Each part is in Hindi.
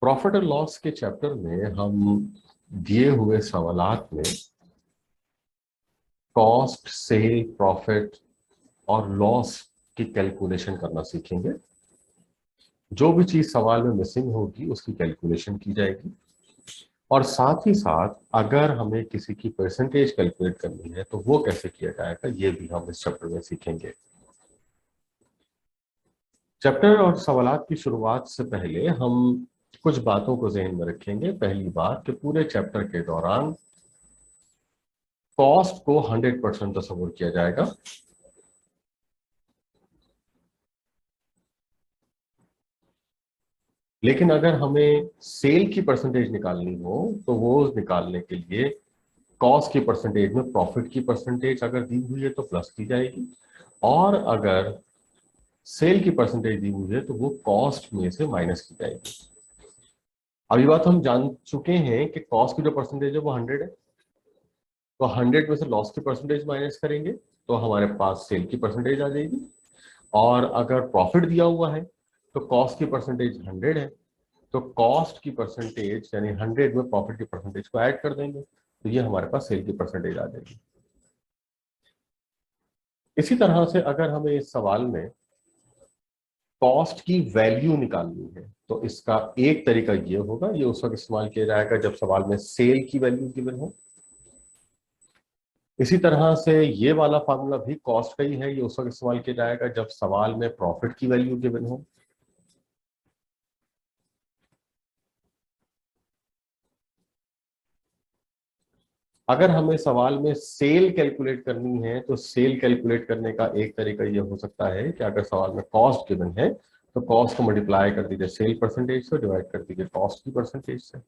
प्रॉफिट एंड लॉस के चैप्टर में हम दिए हुए सवालात में कॉस्ट, सेल, प्रॉफिट और लॉस की कैलकुलेशन करना सीखेंगे। जो भी चीज सवाल में मिसिंग होगी उसकी कैलकुलेशन की जाएगी और साथ ही साथ अगर हमें किसी की परसेंटेज कैलकुलेट करनी है तो वो कैसे किया जाएगा ये भी हम इस चैप्टर में सीखेंगे। चैप्टर और सवालात की शुरुआत से पहले हम कुछ बातों को ज़हन में रखेंगे। पहली बात कि पूरे चैप्टर के दौरान कॉस्ट को 100% तस्वुर किया जाएगा। लेकिन अगर हमें सेल की परसेंटेज निकालनी हो तो वो निकालने के लिए कॉस्ट की परसेंटेज में प्रॉफिट की परसेंटेज अगर दी हुई है तो प्लस की जाएगी, और अगर सेल की परसेंटेज दी हुई है तो वो कॉस्ट में से माइनस की जाएगी। अभी बात हम जान चुके हैं कि कॉस्ट की जो परसेंटेज है वो 100 है, तो 100 में से लॉस की परसेंटेज माइनस करेंगे तो हमारे पास सेल की परसेंटेज आ जाएगी। और अगर प्रॉफिट दिया हुआ है तो कॉस्ट की परसेंटेज 100 है, तो कॉस्ट की परसेंटेज यानी 100 में प्रॉफिट की परसेंटेज को ऐड कर देंगे तो ये हमारे पास सेल की परसेंटेज आ जाएगी। इसी तरह से अगर हमें इस सवाल में कॉस्ट की वैल्यू निकालनी है तो इसका एक तरीका ये होगा, ये उस वक्त इस्तेमाल किया जाएगा जब सवाल में सेल की वैल्यू गिवन हो। इसी तरह से ये वाला फार्मूला भी कॉस्ट का ही है, ये उस वक्त इस्तेमाल किया जाएगा जब सवाल में प्रॉफिट की वैल्यू गिवन हो। अगर हमें सवाल में सेल कैलकुलेट करनी है तो सेल कैलकुलेट करने का एक तरीका ये हो सकता है कि अगर सवाल में कॉस्ट गिवन है तो कॉस्ट को मल्टीप्लाई कर दीजिए सेल परसेंटेज से, डिवाइड कर दीजिए कॉस्ट की परसेंटेज से।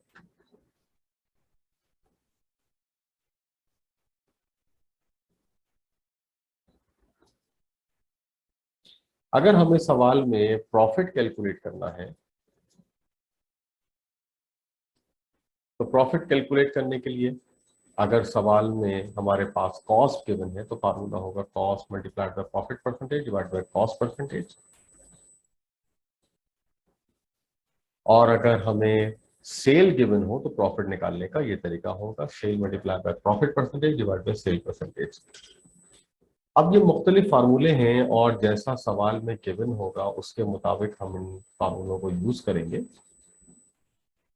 अगर हमें सवाल में प्रॉफिट कैलकुलेट करना है तो प्रॉफिट कैलकुलेट करने के लिए अगर सवाल में हमारे पास कॉस्ट गिवन है तो फार्मूला होगा cost multiplied by profit percentage divide by cost percentage. और अगर हमें सेल गिवन हो तो प्रॉफिट निकालने का ये तरीका होगा sell multiply by profit percentage divide by sell percentage. अब ये मुख्तलिफ फार्मूले हैं और जैसा सवाल में गिवन होगा उसके मुताबिक हम इन फार्मूलों को यूज करेंगे।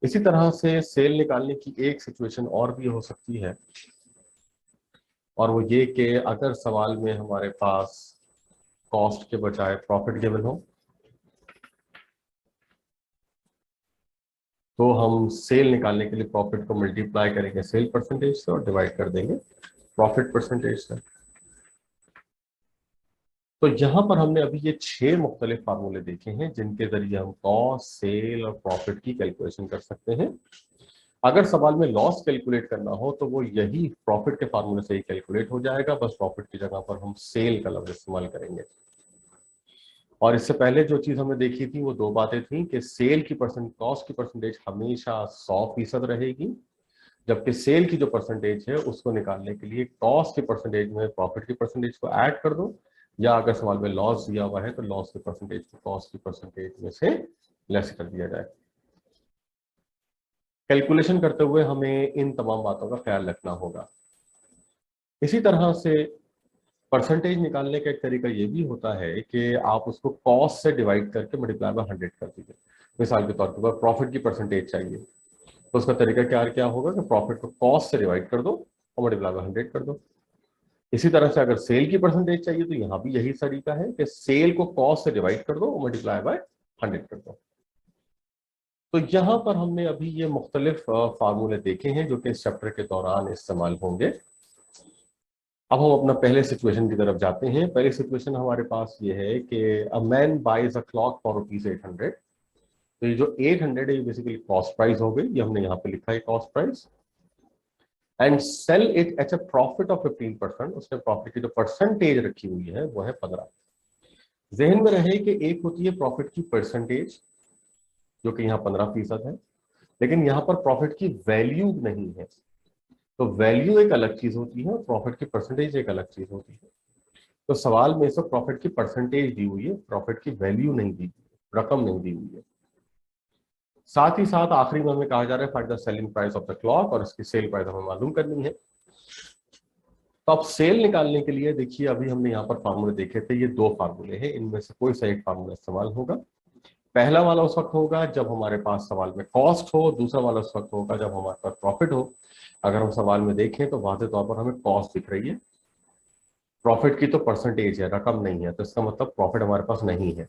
इसी तरह से सेल निकालने की एक सिचुएशन और भी हो सकती है, और वो ये कि अगर सवाल में हमारे पास कॉस्ट के बजाय प्रॉफिट गिवन हो तो हम सेल निकालने के लिए प्रॉफिट को मल्टीप्लाई करेंगे सेल परसेंटेज से और डिवाइड कर देंगे प्रॉफिट परसेंटेज से। तो यहां पर हमने अभी ये 6 मुख्तलिफ फार्मूले देखे हैं जिनके जरिए हम कॉस्ट, सेल और प्रॉफिट की कैलकुलेशन कर सकते हैं। अगर सवाल में लॉस कैलकुलेट करना हो तो वो यही प्रॉफिट के फार्मूले से ही कैलकुलेट हो जाएगा, बस प्रॉफिट की जगह पर हम सेल का लफ्ज इस्तेमाल करेंगे। और इससे पहले जो चीज हमने देखी थी वो दो बातें थी कि सेल की कॉस्ट की परसेंटेज हमेशा 100% रहेगी, जबकि सेल की जो परसेंटेज है उसको निकालने के लिए कॉस्ट की परसेंटेज में प्रॉफिट की परसेंटेज को ऐड कर दो, या अगर सवाल में लॉस दिया हुआ है तो लॉस की परसेंटेज को कॉस्ट की परसेंटेज में से लेस कर दिया जाए। कैलकुलेशन करते हुए हमें इन तमाम बातों का ख्याल रखना होगा। इसी तरह से परसेंटेज निकालने का एक तरीका ये भी होता है कि आप उसको कॉस्ट से डिवाइड करके मल्टीप्लाई बाय 100 कर दीजिए। मिसाल के तौर पर प्रॉफिट की परसेंटेज चाहिए तो उसका तरीका क्या क्या होगा कि प्रॉफिट को कॉस्ट से डिवाइड कर दो और मल्टीप्लाई बाय 100 कर दो। इसी तरह से अगर सेल की परसेंटेज चाहिए तो यहाँ भी यही तरीका है कि सेल को कॉस्ट से डिवाइड कर दो और मल्टीप्लाई बाय 100 कर दो। तो यहाँ पर हमने अभी ये मुख्तलिफ फार्मूले देखे हैं जो कि इस चैप्टर के दौरान इस्तेमाल होंगे। अब हम अपना पहले सिचुएशन की तरफ जाते हैं। पहली सिचुएशन हमारे पास ये है कि a man buys a clock for ₹800। तो ये जो 800 है ये बेसिकली कॉस्ट प्राइस हो गई, ये हमने यहाँ पे लिखा है cost price, and sell it at a profit of 15%। उसने प्रॉफिट की जो परसेंटेज रखी हुई है वो है 15। जहन में रहे कि एक होती है प्रॉफिट की परसेंटेज जो कि यहाँ 15% है, लेकिन यहाँ पर प्रॉफिट की वैल्यू नहीं है। तो वैल्यू एक अलग चीज होती है और प्रॉफिट की परसेंटेज एक अलग चीज होती है। तो सवाल में से प्रॉफिट की परसेंटेज दी हुई है, प्रॉफिट की वैल्यू नहीं दी हुई है, रकम नहीं दी हुई है। साथ ही साथ आखिरी में हमें कहा जा रहा है find the selling price of the clock, और इसकी सेल प्राइस हमें मालूम करनी है। तो अब सेल निकालने के लिए देखिए, अभी हमने यहाँ पर फार्मूले देखे थे, ये दो फार्मूले हैं, इनमें से कोई सा एक फार्मूला इस्तेमाल होगा। पहला वाला उस वक्त होगा जब हमारे पास सवाल में कॉस्ट हो, दूसरा वाला उस वक्त होगा जब हमारे पास प्रॉफिट हो। अगर हम सवाल में देखें तो वाज़ेह तौर पर हमें कॉस्ट दिख रही है, प्रॉफिट की तो परसेंटेज है, रकम नहीं है, तो इसका मतलब प्रॉफिट हमारे पास नहीं है।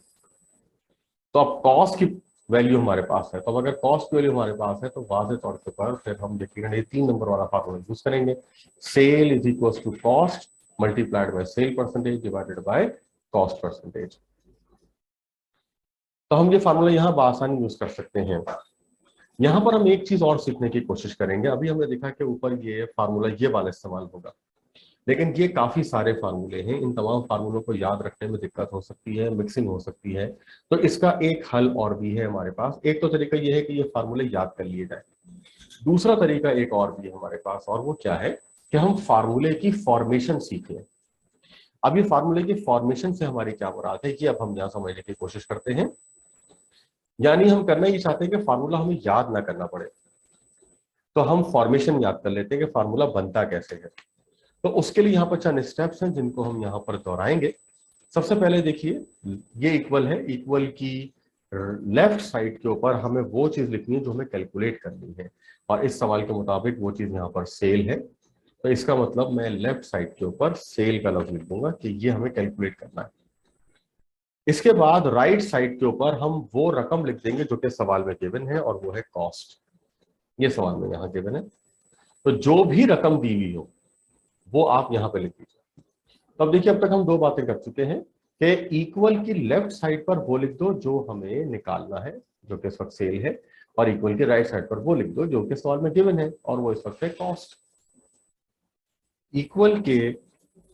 तो अब कॉस्ट की वैल्यू हमारे पास है, तो अब अगर कॉस्ट की वैल्यू हमारे पास है तो वाज़ेह तौर पर फिर हम देखिएगा ये 3 नंबर वाला फार्मूला यूज करेंगे। Sell is equal to cost multiplied by sell percentage divided by cost percentage. तो हम ये फार्मूला यहाँ बआसानी यूज कर सकते हैं। यहाँ पर हम एक चीज और सीखने की कोशिश करेंगे। अभी हमने देखा कि ऊपर ये फार्मूला ये वाला इस्तेमाल होगा, लेकिन ये काफी सारे फार्मूले हैं, इन तमाम फार्मूलों को याद रखने में दिक्कत हो सकती है, मिक्सिंग हो सकती है। तो इसका एक हल और भी है हमारे पास। एक तो तरीका ये है कि ये फार्मूले याद कर लिए जाए, दूसरा तरीका एक और भी है हमारे पास, और वो क्या है कि हम फार्मूले की फॉर्मेशन सीख लें। अब ये फार्मूले की फॉर्मेशन से हमारी क्या मुराद है, कि अब हम यहाँ समझने की कोशिश करते हैं। यानी हम करना ये चाहते हैं कि फार्मूला हमें याद ना करना पड़े, तो हम फॉर्मेशन याद कर लेते हैं कि फार्मूला बनता कैसे है। तो उसके लिए यहाँ पर चंद स्टेप्स हैं जिनको हम यहाँ पर दोहराएंगे। सबसे पहले देखिए, ये इक्वल है, इक्वल की लेफ्ट साइड के ऊपर हमें वो चीज लिखनी है जो हमें कैलकुलेट करनी है, और इस सवाल के मुताबिक वो चीज यहाँ पर सेल है। तो इसका मतलब मैं लेफ्ट साइड के ऊपर सेल का लफ्ज लिख दूंगा कि ये हमें कैलकुलेट करना है। इसके बाद राइट साइड के ऊपर हम वो रकम लिख देंगे जो कि सवाल में गिवन है, और वो है कॉस्ट। ये सवाल में यहाँ गिवन है, तो जो भी रकम दी हुई हो वो आप यहाँ पे लिख दीजिए। तो अब देखिए, अब तक हम दो बातें कर चुके हैं कि इक्वल की लेफ्ट साइड पर वो लिख दो जो हमें निकालना है, जो कि इस वक्त सेल है, और इक्वल की राइट साइड पर वो लिख दो जो कि सवाल में गिवन है, और वो इस वक्त है कॉस्ट। इक्वल के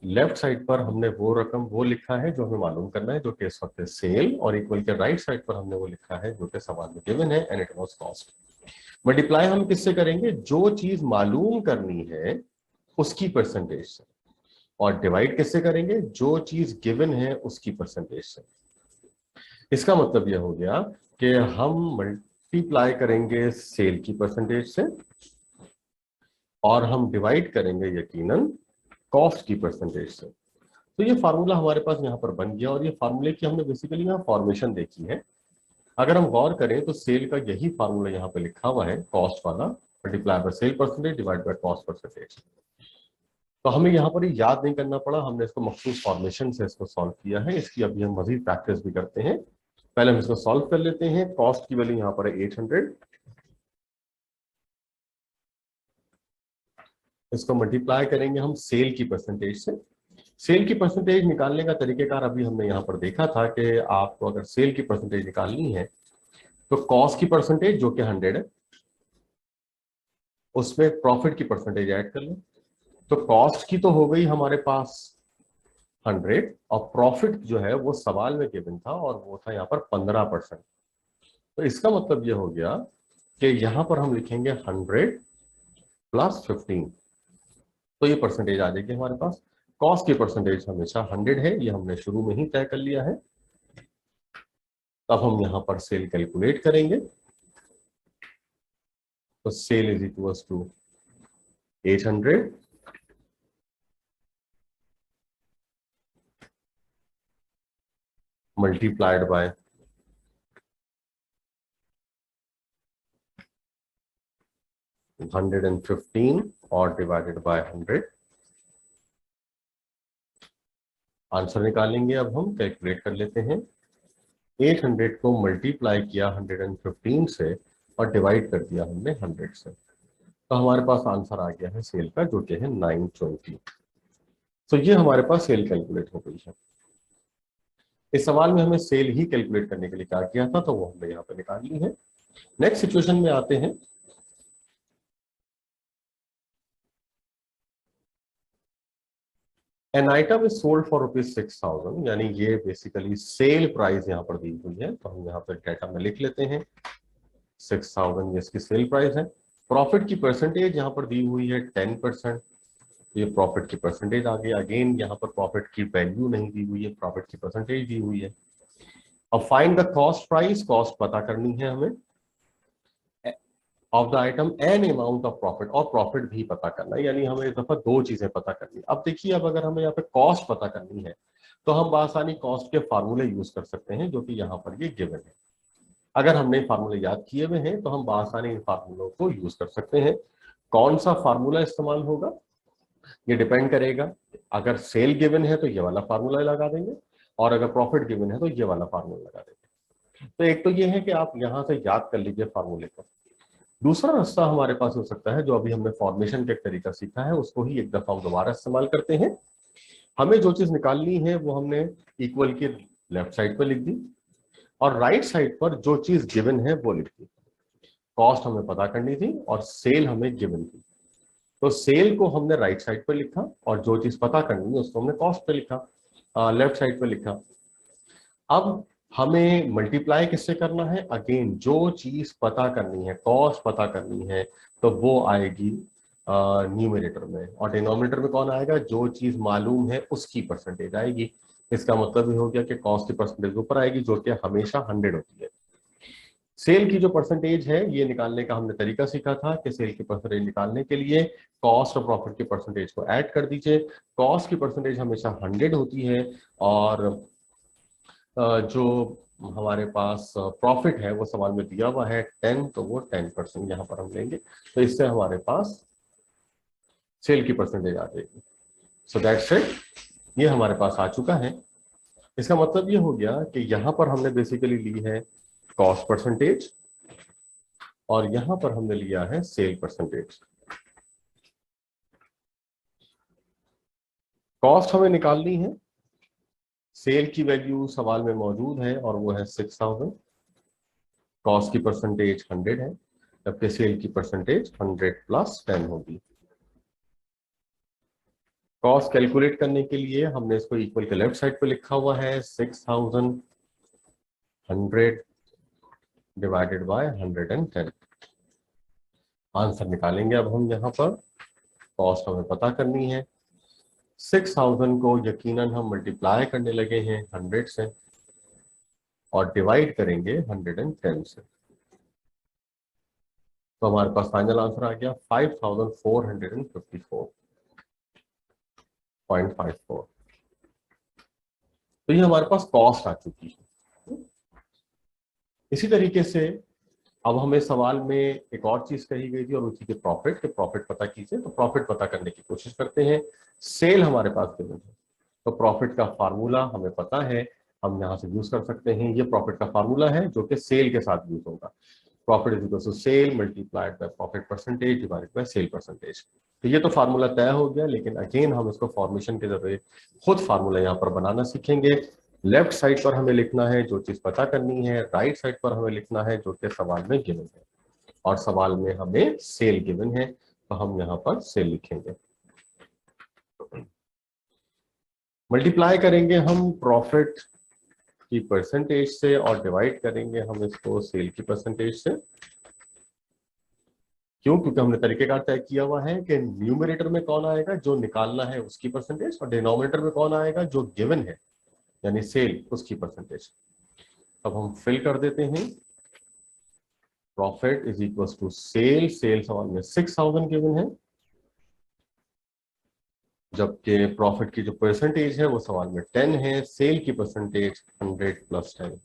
लेफ्ट साइड पर हमने वो रकम वो लिखा है जो हमें मालूम करना है, जो कि इस वक्त है सेल, और इक्वल के राइट साइड पर हमने वो लिखा है जो कि सवाल में गिवन है, and it was cost. Multiply हम किससे करेंगे, जो चीज मालूम करनी है उसकी परसेंटेज से, और डिवाइड किससे करेंगे, जो चीज गिवन है उसकी परसेंटेज से। इसका मतलब यह हो गया कि हम मल्टीप्लाई करेंगे सेल की परसेंटेज से, और हम डिवाइड करेंगे यकीनन कॉस्ट की परसेंटेज से। तो ये फार्मूला हमारे पास यहाँ पर बन गया, और ये फार्मूले की हमने बेसिकली यहाँ फॉर्मेशन देखी है। अगर हम गौर करें तो सेल का यही फार्मूला यहाँ पे लिखा हुआ है, कॉस्ट वाला, multiply by sell percentage divide by cost percentage. तो हमें यहाँ पर याद नहीं करना पड़ा, हमने इसको मखसूस फॉर्मेशन से इसको सॉल्व किया है। इसकी अभी हम मजीद प्रैक्टिस भी करते हैं। पहले हम इसको सॉल्व कर लेते हैं। कॉस्ट की वैल्यू यहाँ पर है 800, इसको मल्टीप्लाई करेंगे हम सेल की परसेंटेज से। सेल की परसेंटेज निकालने का तरीकेकार अभी हमने यहाँ पर देखा था कि आपको अगर सेल की परसेंटेज निकालनी है तो कॉस्ट की परसेंटेज जो कि 100 है, उसमें प्रॉफिट की परसेंटेज ऐड कर लो। तो कॉस्ट की तो हो गई हमारे पास 100, और प्रॉफिट जो है वो सवाल में गिवन था, और वो था यहाँ पर 15%। तो इसका मतलब ये हो गया कि यहाँ पर हम लिखेंगे 100 प्लस 15, तो ये परसेंटेज आ जाएगी हमारे पास। कॉस्ट की परसेंटेज हमेशा 100 है, ये हमने शुरू में ही तय कर लिया है। तब हम यहाँ पर सेल कैलकुलेट करेंगे, तो sell is equal to 800 multiplied by 115 और डिवाइडेड बाय 100। आंसर निकालेंगे, अब हम कैलकुलेट कर लेते हैं। 800 को मल्टीप्लाई किया 115 से, और डिवाइड कर दिया हमने 100 से, तो हमारे पास आंसर आ गया है सेल का, जो कि है 920। तो ये हमारे पास सेल कैलकुलेट हो गई है। इस सवाल में हमें सेल ही कैलकुलेट करने के लिए क्या किया था, तो वो हमने यहाँ पे निकाल ली है। नेक्स्ट सिचुएशन में आते हैं। An item is sold for ₹6,000, यानी ये बेसिकली सेल प्राइस यहाँ पर दी हुई है, तो हम यहाँ पर डाटा में लिख लेते हैं 6,000 ये इसकी सेल प्राइस है। प्रॉफिट की परसेंटेज यहाँ पर दी हुई है 10%, ये प्रॉफिट की परसेंटेज आ गई। अगेन यहाँ पर प्रॉफिट की वैल्यू नहीं दी हुई है, प्रॉफिट की परसेंटेज दी हुई है। अब find the cost price, cost पता करनी है हमें। Of the item an amount of profit, और प्रॉफिट भी पता करना है, यानी हमें इस दफा दो चीजें पता करनी है। अब देखिए, अब अगर हमें यहाँ पे कॉस्ट पता करनी है तो हम बआसानी कॉस्ट के फार्मूले यूज कर सकते हैं, जो कि यहाँ पर ये गिवन है। अगर हमने फार्मूले याद किए हुए हैं तो हम बआसानी इन फार्मूलों को यूज कर सकते हैं। कौन सा फार्मूला इस्तेमाल होगा ये डिपेंड करेगा। अगर सेल गिवन है तो ये वाला फार्मूला लगा देंगे, और अगर प्रॉफिट गिवन है तो ये वाला फार्मूला लगा देंगे। तो एक तो ये है कि आप यहां से याद कर लीजिए फार्मूले को। दूसरा रास्ता हमारे पास हो सकता है, जो अभी हमने फॉर्मेशन का एक तरीका सीखा है, उसको ही एक दफा हम दोबारा इस्तेमाल करते हैं। हमें जो चीज निकालनी है वो हमने इक्वल के लेफ्ट साइड पर लिख दी, और राइट साइड पर जो चीज गिवन है वो लिख दी। कॉस्ट हमें पता करनी थी और सेल हमें गिवन थी, तो सेल को हमने राइट साइड पर लिखा, और जो चीज पता करनी है उसको हमने कॉस्ट पे लिखा, लेफ्ट साइड पर लिखा। अब हमें मल्टीप्लाई किससे करना है? अगेन जो चीज पता करनी है, कॉस्ट पता करनी है, तो वो आएगी न्यूमरेटर में, और डिनोमिनेटर में कौन आएगा? जो चीज मालूम है उसकी परसेंटेज आएगी। इसका मतलब ये हो गया कि कॉस्ट की परसेंटेज ऊपर आएगी, जो कि हमेशा 100 होती है। सेल की जो परसेंटेज है ये निकालने का हमने तरीका सीखा था कि सेल की परसेंटेज निकालने के लिए कॉस्ट और प्रॉफिट की परसेंटेज को ऐड कर दीजिए। कॉस्ट की परसेंटेज हमेशा 100 होती है, और जो हमारे पास प्रॉफिट है वो सवाल में दिया हुआ है 10, तो वो 10% यहाँ पर हम लेंगे। तो इससे हमारे पास सेल की परसेंटेज आ जाएगी। सो दैट्स इट, ये हमारे पास आ चुका है। इसका मतलब ये हो गया कि यहाँ पर हमने बेसिकली ली है कॉस्ट परसेंटेज, और यहाँ पर हमने लिया है सेल परसेंटेज। कॉस्ट हमें निकालनी है, सेल की वैल्यू सवाल में मौजूद है और वो है 6000। कॉस्ट की परसेंटेज 100 है, जबकि सेल की परसेंटेज 100 + 10 होगी। कॉस्ट कैलकुलेट करने के लिए हमने इसको इक्वल के लेफ्ट साइड पे लिखा हुआ है 6000 100 डिवाइडेड बाय 110। आंसर निकालेंगे अब हम यहाँ पर। कॉस्ट हमें पता करनी है, 6000 को यकीनन हम मल्टीप्लाई करने लगे हैं 100 से, और डिवाइड करेंगे 110 से। तो हमारे पास फाइनल आंसर आ गया 5454.54। तो ये हमारे पास कॉस्ट आ चुकी है। इसी तरीके से अब हमें सवाल में एक और चीज कही गई थी, और उसी के प्रॉफिट के प्रॉफिट पता कीजिए। तो प्रॉफिट पता करने की कोशिश करते हैं। सेल हमारे पास गिवन है, तो प्रॉफिट का फार्मूला हमें पता है, हम यहाँ से यूज कर सकते हैं। ये प्रॉफिट का फार्मूला है जो कि सेल के साथ यूज होगा। Profit is equal to sell multiplied by profit percentage divided by sell percentage. तो ये तो फार्मूला तय हो गया, लेकिन अगेन हम इसको फॉर्मेशन के जरिए खुद फार्मूला यहाँ पर बनाना सीखेंगे। लेफ्ट साइड पर हमें लिखना है जो चीज पता करनी है, राइट साइड पर हमें लिखना है जो कि सवाल में गिवन है, और सवाल में हमें सेल गिवन है, तो हम यहाँ पर सेल लिखेंगे। मल्टीप्लाई करेंगे हम प्रॉफिट की परसेंटेज से, और डिवाइड करेंगे हम इसको सेल की परसेंटेज से। क्यों? क्योंकि हमने तरीकेकार तय किया हुआ है कि न्यूमरेटर में कौन आएगा जो निकालना है उसकी परसेंटेज, और डिनोमिनेटर में कौन आएगा जो गिवन है यानी सेल उसकी परसेंटेज। अब हम फिल कर देते हैं। Profit is equal to sell, sell सवाल में 6000 गिवन है, जबकि प्रॉफिट की जो परसेंटेज है वो सवाल में 10 है, सेल की परसेंटेज 100 + 10।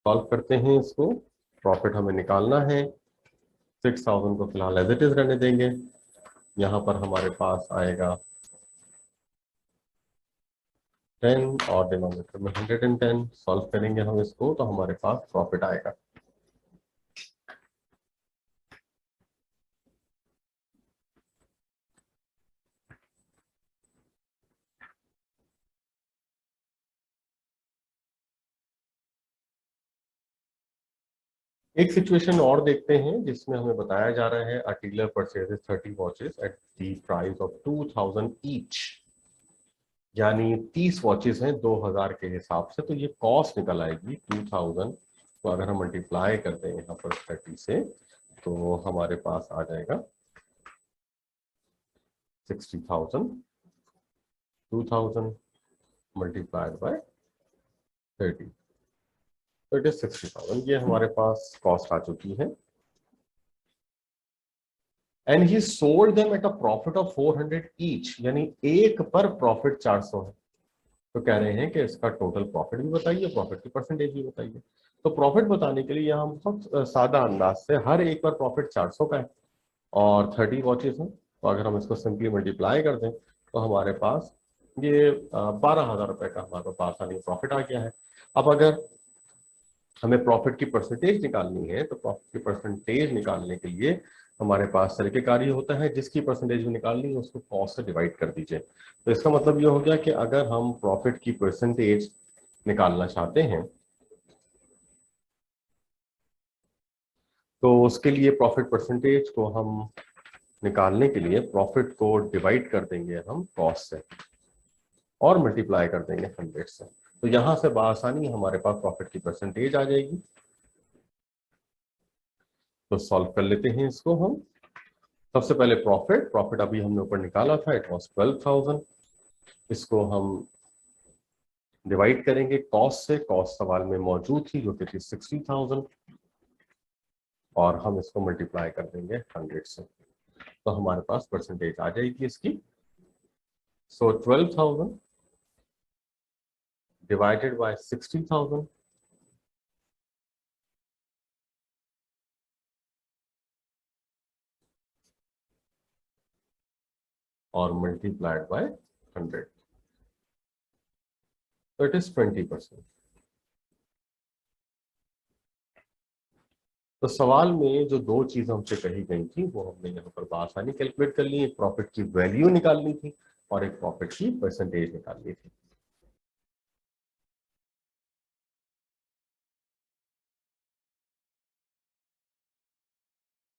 सॉल्व करते हैं इसको। प्रॉफिट हमें निकालना है, 6000 को फिलहाल एज इट इज रहने देंगे। यहाँ पर हमारे पास आएगा 10, और डिनोमिनेटर में 110। सॉल्व करेंगे हम इसको तो हमारे पास प्रॉफिट आएगा। एक सिचुएशन और देखते हैं जिसमें हमें बताया जा रहा है, अ dealer purchases 30 watches at the price of 2000 each, यानी 30 वॉचेस हैं 2000 के हिसाब से। तो ये कॉस्ट निकल आएगी 2000, तो अगर हम मल्टीप्लाई करते हैं यहाँ पर 30 से, तो हमारे पास आ जाएगा 60,000। 2000 मल्टीप्लाइड बाय 30, तो इट इज 60,000। ये हमारे पास कॉस्ट आ चुकी है। And he sold them at a profit of 400 each, यानी एक पर प्रॉफिट 400 है। तो कह रहे हैं कि इसका टोटल प्रॉफिट भी बताइए, प्रॉफिट की परसेंटेज भी बताइए। तो प्रॉफिट बताने के लिए यहाँ हम बहुत सादा अंदाज से हर एक पर प्रॉफिट 400 का है और 30 वॉचेस हैं, तो अगर हम इसको सिंपली मल्टीप्लाई कर दें तो हमारे पास ये 12,000 रुपए का हमारे पास आसानी प्रॉफिट आ गया है। अब अगर हमें प्रॉफिट की परसेंटेज निकालनी है तो प्रॉफिट की परसेंटेज निकालने के लिए हमारे पास तरीकेकार ये होता है, जिसकी परसेंटेज भी निकालनी है उसको कॉस्ट से डिवाइड कर दीजिए। तो इसका मतलब ये हो गया कि अगर हम प्रॉफिट की परसेंटेज निकालना चाहते हैं तो उसके लिए प्रॉफिट परसेंटेज को हम निकालने के लिए प्रॉफिट को डिवाइड कर देंगे हम कॉस्ट से और मल्टीप्लाई कर देंगे 100 से। तो यहां से बआसानी हमारे पास प्रॉफिट की परसेंटेज आ जाएगी। तो सॉल्व कर लेते हैं इसको हम। सबसे पहले प्रॉफिट प्रॉफिट अभी हमने ऊपर निकाला था, इट वाज 12,000। इसको हम डिवाइड करेंगे कॉस्ट से, कॉस्ट सवाल में मौजूद थी जो कि थी 60,000, और हम इसको मल्टीप्लाई कर देंगे 100 से। तो हमारे पास परसेंटेज आ जाएगी इसकी। सो 12,000 डिवाइडेड बाय 60,000 और मल्टीप्लाइड बाय 100, तो इट इज 20%। तो सवाल में जो दो चीजें हमसे कही गई थी वो हमने यहाँ पर बआसानी कैलकुलेट कर ली। एक प्रॉफिट की वैल्यू निकालनी थी और एक प्रॉफिट की परसेंटेज निकालनी थी।